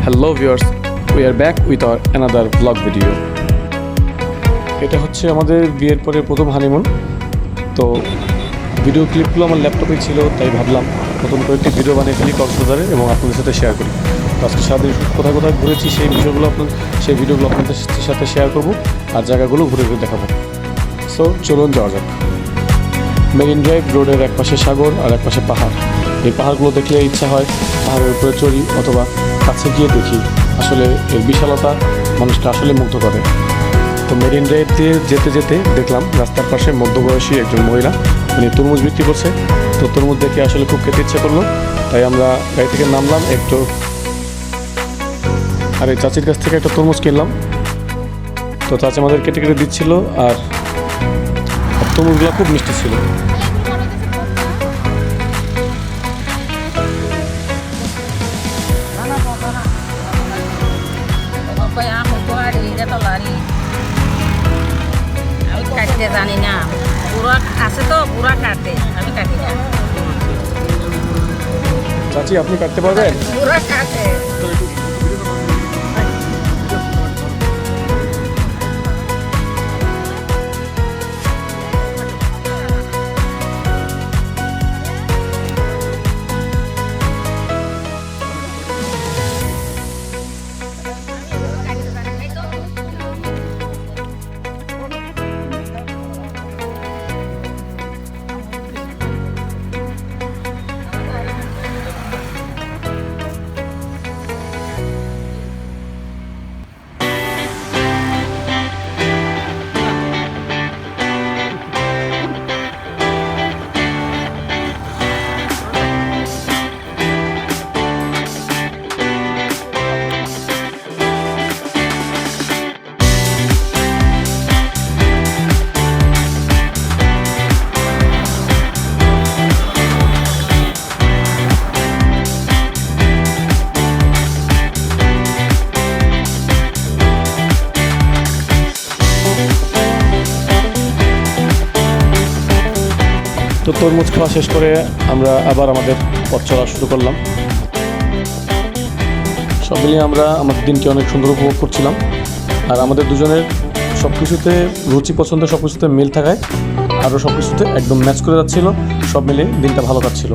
Hello viewers, we are back with our another vlog video. এটা হচ্ছে আমাদের বিয়ের পরে প্রথম হানিমুন। তো ভিডিও ক্লিপগুলো আমার ল্যাপটপে ছিল, তাই ভাবলাম নতুন করে একটি ভিডিও বানিয়ে ফেলি কক্সবাজারে এবং আপনাদের সাথে শেয়ার করি। তো আজকে সারাদিন কোথায় কোথায় ঘুরেছি সেই ভিডিওগুলো আপনাদের সাথে শেয়ার করব আর জায়গাগুলো ঘুরে ঘুরে দেখাবো। সো চলুন যাওয়া যাক। মেরিন ড্রাইভ রোডের এক পাশে সাগর আর এক পাশে পাহাড়। এই পাহাড়গুলো দেখলে ইচ্ছা হয় পাহাড়ের উপরে চড়ি অথবা কাছে গিয়ে দেখি। আসলে এর বিশালতা মানুষকে আসলে মুগ্ধ করে। তো মেরিন ড্রাইভ দিয়ে যেতে যেতে দেখলাম রাস্তার পাশে মধ্যবয়সী একজন মহিলা, উনি তরমুজ বিক্রি করছে। তো তরমুজ দেখে আসলে খুব খেতে ইচ্ছে করলো, তাই আমরা গাড়ি থেকে নামলাম একটু, আর এই চাচির কাছ থেকে একটা তরমুজ কিনলাম। তো চাচি আমাদের কেটে কেটে দিচ্ছিল, আর তরমুজগুলো খুব মিষ্টি ছিল। আমি কাটতে জানি না, পুরো আছে তো পুরো কাটে, আমি কাটি না। চাচি আপনি কাটতে পারবেন? পুরো কাটে। তো তরমুজ খাওয়া শেষ করে আমরা আবার আমাদের পথ চলা শুরু করলাম। সব মিলিয়ে আমরা আমাদের দিনটি অনেক সুন্দর উপভোগ করছিলাম, আর আমাদের দুজনের সব কিছুতে রুচি পছন্দ সব কিছুতে মিল থাকায় আরও সব কিছুতে একদম ম্যাচ করে যাচ্ছিল। সব মিলিয়ে দিনটা ভালো কাটছিল।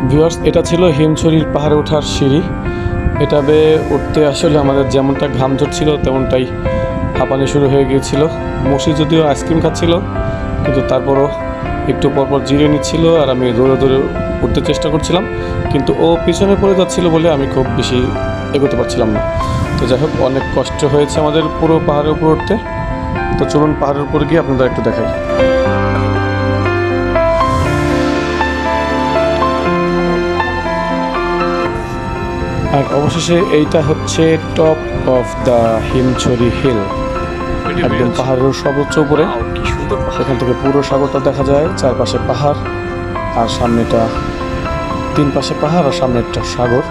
ভিউয়ার্স, এটা ছিল হিমছড়ির পাহাড়ে ওঠার সিঁড়ি। এটা বেয়ে উঠতে আসলে আমাদের যেমনটা ঘাম ঝরছিল তেমনটাই হাঁপানি শুরু হয়ে গিয়েছিল। মসি যদিও আইসক্রিম খাচ্ছিল, কিন্তু তারপরও একটু পরপর জিরিয়ে নিচ্ছিল, আর আমি দৌড়ে দৌড়ে উঠতে চেষ্টা করছিলাম, কিন্তু ও পিছনে পড়ে যাচ্ছিল বলে আমি খুব বেশি এগোতে পারছিলাম না। তো যাই হোক, অনেক কষ্ট হয়েছে আমাদের পুরো পাহাড়ের উপর উঠতে। তো চলুন পাহাড়ের উপর গিয়ে আপনাদের একটু দেখাই। আর অবশেষে এইটা হচ্ছে top of the Himchari hill, একদম পাহাড়ের সর্বোচ্চ উপরে। এখান থেকে পুরো সাগরটা দেখা যায়, চারপাশে পাহাড় আর সামনেটা, তিন পাশে পাহাড় আর সামনে একটা সাগর।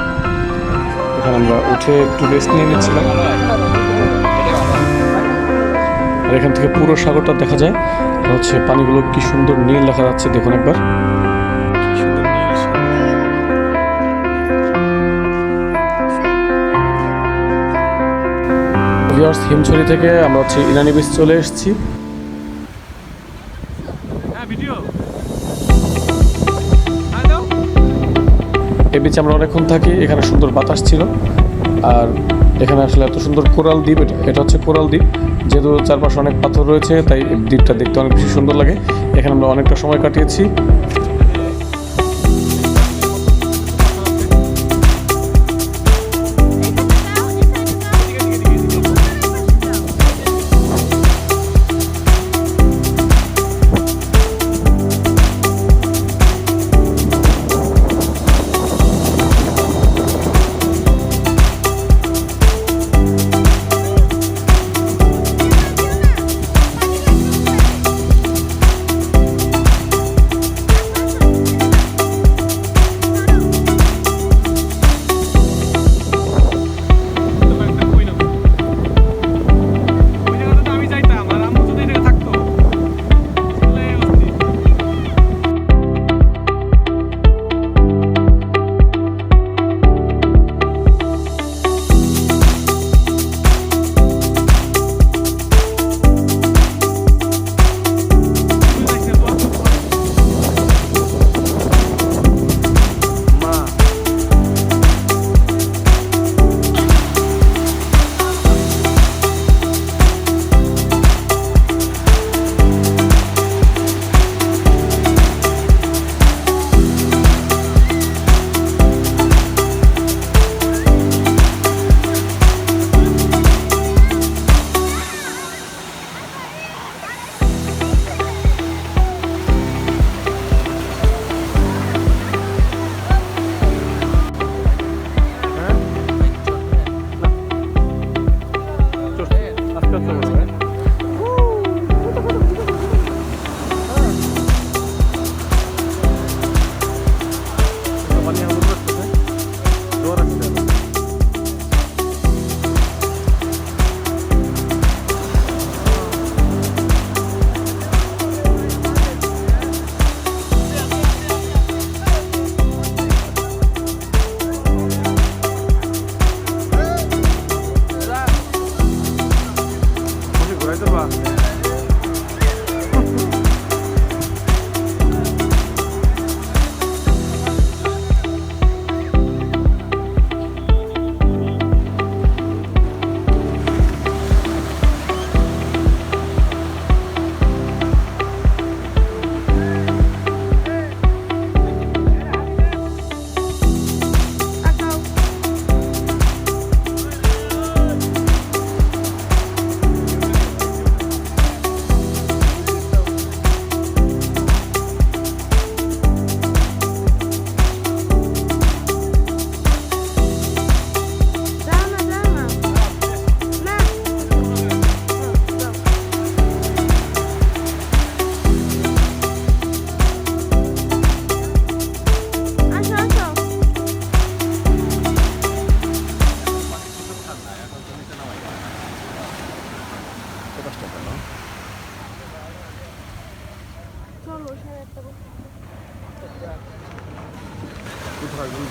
এখানে আমরা উঠে একটু রেস্ট নিয়ে নিচ্ছিলাম, আর এখান থেকে পুরো সাগরটা দেখা যায়। হচ্ছে পানিগুলো কি সুন্দর নীল দেখা যাচ্ছে, দেখুন একবার। হিমছড়ি থেকে আমরা হচ্ছে ইনানি বিচ চলে এসেছি। এই বিচে আমরা অনেকক্ষণ থাকি। এখানে সুন্দর বাতাস ছিল, আর এখানে আসলে এত সুন্দর কোরাল দ্বীপ। এটা হচ্ছে কোরাল দ্বীপ, যেহেতু চারপাশে অনেক পাথর রয়েছে তাই দ্বীপটা দেখতে অনেক বেশি সুন্দর লাগে। এখানে আমরা অনেকটা সময় কাটিয়েছি।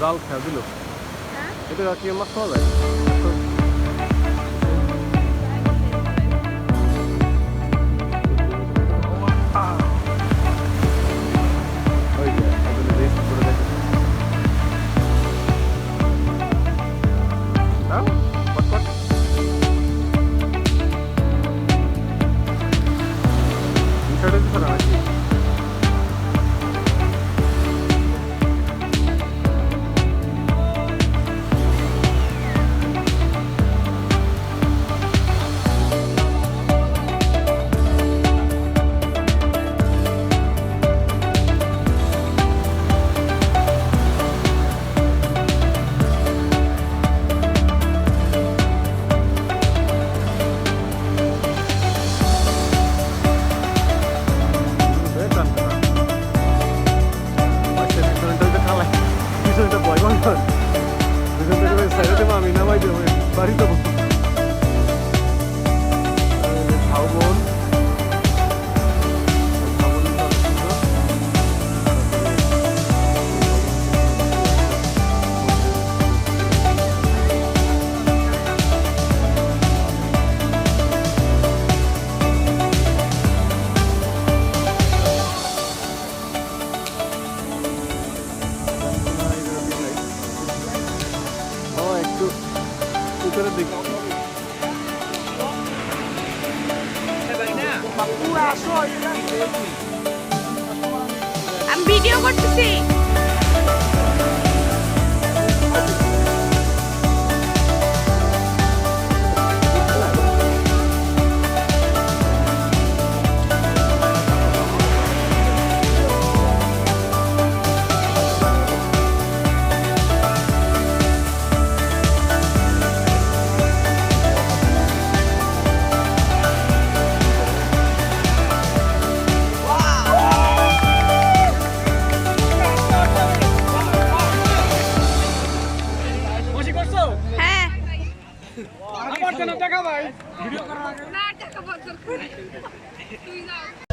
জাল খেয়া দিল এটা কি মাছ পাওয়া যায় আমি নামাই দেবো বাড়ি দেবো ঝাউবন একটু উপরে দেখি আমি ভিডিও করতেছি হ্যাঁ আমার জন্য টাকা ভাই না টাকা বদল করে তুই যাও